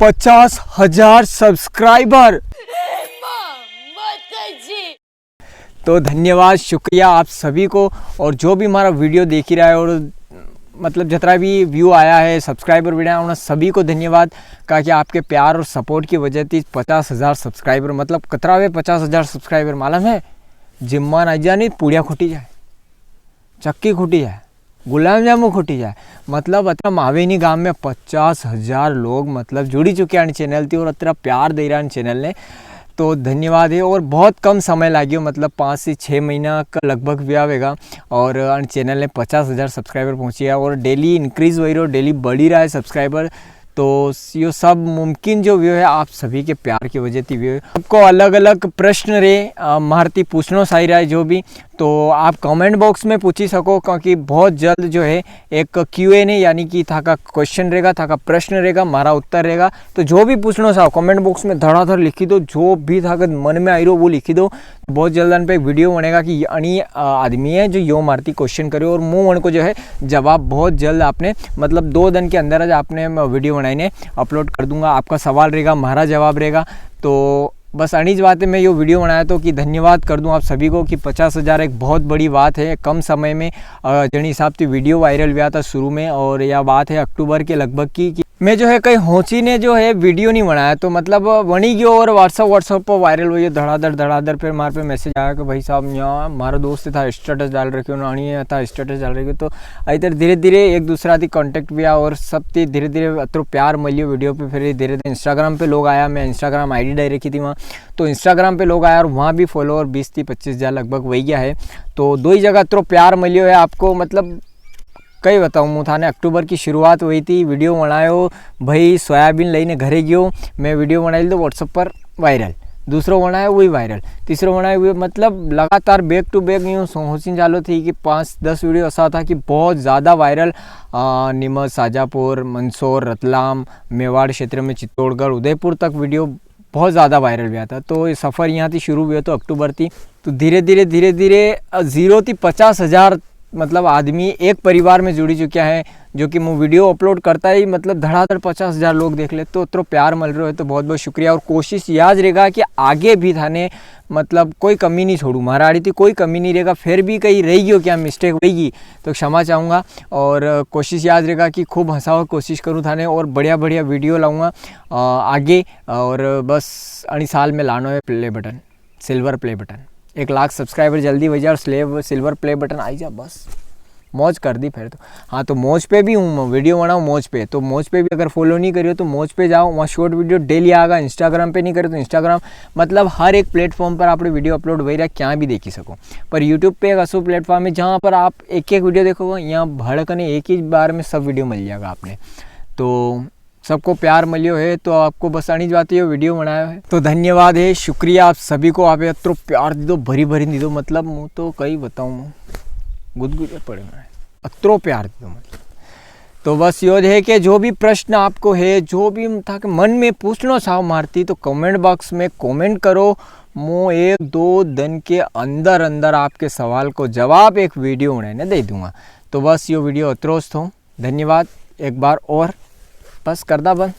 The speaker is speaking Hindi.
50,000 सब्सक्राइबर। तो धन्यवाद, शुक्रिया आप सभी को। और जो भी हमारा वीडियो देख ही रहा है और मतलब जितना भी व्यू आया है, सब्सक्राइबर वीडियो उन सभी को धन्यवाद। कहा कि आपके प्यार और सपोर्ट की वजह थी 50,000 सब्सक्राइबर। मतलब कतरा वे 50,000 सब्सक्राइबर मालूम है, जिम्मा ना जानी पूड़िया खुटी जाए, चक्की खुटी जाए, गुलाब जामुन खुटी जाए। मतलब अतरा मावेनी गांव में 50,000 लोग मतलब जुड़ी चुके हैं चैनल थी और अतरा प्यार दे रहा है चैनल ने। तो धन्यवाद है। और बहुत कम समय लगे, मतलब 5 से 6 महीना का लगभग व्या होगा और चैनल ने 50,000 सब्सक्राइबर पहुँची है और डेली इंक्रीज़ हो रही है और डेली बढ़ी रहा है सब्सक्राइबर। तो ये सब मुमकिन जो व्यू है आप सभी के प्यार की वजह से व्यू है। आपको अलग अलग प्रश्न रहे मारती पूछना सही रहा है जो भी, तो आप कमेंट बॉक्स में पूछी सको, क्योंकि बहुत जल्द जो है एक Q&A यानी कि था का क्वेश्चन रहेगा, था का प्रश्न रहेगा, हमारा उत्तर रहेगा। तो जो भी पूछना चाहो कमेंट बॉक्स में धड़ाधड़ लिखी दो, जो भी था मन में आई रहो वो लिखी दो। बहुत जल्द पे एक वीडियो बनेगा कि अनी आदमी है जो यो मारती क्वेश्चन करे और मुँह उनको जो है जवाब बहुत जल्द आपने मतलब 2 दिन के अंदर आपने वीडियो बनाने अपलोड कर दूंगा। आपका सवाल रहेगा, हमारा जवाब रहेगा। तो बस अनीज बात है, मैं ये वीडियो बनाया तो कि धन्यवाद कर दूं आप सभी को कि 50,000 एक बहुत बड़ी बात है कम समय में। जनी हिसाब से वीडियो वायरल हुआ था शुरू में और यह बात है अक्टूबर के लगभग की कि मैं जो है कहीं होची ने जो है वीडियो नहीं बनाया, तो मतलब बनी गयो और व्हाट्सअप पर वायरल हुई धड़ाधड़। फिर हमारे पे मैसेज आया कि भाई साहब यहाँ हमारा दोस्त था स्टेटस डाल रखे हो, था स्टेटस डाल रखे। तो इधर धीरे धीरे एक दूसरा थी कॉन्टेक्ट भी आया और सब थी धीरे धीरे अतो प्यार मिलियो वीडियो पे। फिर धीरे धीरे इंस्टाग्राम पे लोग आया, मैं इंस्टाग्राम ID डाल रखी थी वहाँ, तो इंस्टाग्राम पे लोग आया और वहाँ भी फॉलोअर 20 से 25,000 लगभग वही गया है। तो 2 ही जगह तो प्यार मिलियो है आपको। मतलब कई बताऊँ मुँह थाने अक्टूबर की शुरुआत हुई थी, वीडियो बनायो भाई सोयाबीन लईने घरे गयो, मैं वीडियो बनाई तो व्हाट्सअप पर वायरल, दूसरो बनाया वही वायरल, तीसरो बनाया हुए, मतलब लगातार बैक टू बैक यूँ सोचिन चालू थी कि 5-10 वीडियो ऐसा था कि बहुत ज़्यादा वायरल। नीमच, शाजापुर, मंदसौर, रतलाम, मेवाड़ क्षेत्र में चित्तौड़गढ़, उदयपुर तक वीडियो बहुत ज़्यादा वायरल हुआ था। तो ये सफ़र यहाँ थी शुरू हुआ तो अक्टूबर थी। तो धीरे धीरे 0 थी 50,000 मतलब आदमी एक परिवार में जुड़ी चुका है, जो कि मैं वीडियो अपलोड करता ही मतलब धड़ाधड़ 50,000 लोग देख ले। तो प्यार मिल रहा है तो बहुत बहुत शुक्रिया। और कोशिश याद रहेगा कि आगे भी थाने मतलब कोई कमी नहीं छोड़ूँ, हमारा आड़ी थी कोई कमी नहीं रहेगा। फिर भी कहीं रही हो क्या मिस्टेक होगी तो क्षमा चाहूँगा। और कोशिश याद रहेगा कि खूब हंसाओ कोशिश करूँ थाने और बढ़िया वीडियो लाऊँगा आगे। और बस अड़ी साल में लानो है play button, silver play button, 1 lakh subscriber जल्दी हो जाए और सिल्वर प्ले बटन आई जा, बस मौज कर दी फिर तो। हाँ, तो मौज पे भी हूँ, वीडियो बनाऊँ मौज पे, तो मौज पे भी अगर फॉलो नहीं करियो तो मौज पे जाओ, वहाँ शॉर्ट वीडियो डेली आएगा। इंस्टाग्राम पे नहीं करे तो इंस्टाग्राम, मतलब हर एक प्लेटफॉर्म पर आप वीडियो अपलोड हो रहा है, क्या भी देखी सको। पर यूट्यूब पे एक ऐसा प्लेटफॉर्म है जहाँ पर आप एक वीडियो देखोगे, यहाँ भड़कने एक ही बार में सब वीडियो मिल जाएगा आपने। तो सबको प्यार मिलियो है तो आपको बस आनी जाती है वीडियो बनाया है। तो धन्यवाद है, शुक्रिया आप सभी को। आप इतना प्यार दे दो, भरी दी दो, मतलब मुँह तो कई बताऊँ गुदगुदे पड़े मैं, अत्रो प्यार दे दो मतलब। तो बस यो है कि जो भी प्रश्न आपको है, जो भी था कि मन में पूछना चाहो मारती, तो कमेंट बॉक्स में कमेंट करो। मैं 1-2 दिन के अंदर आपके सवाल को जवाब एक वीडियो बनाने दे दूँगा। तो बस ये वीडियो अत्रोस्त हो, धन्यवाद एक बार और, बस कर दा बंद।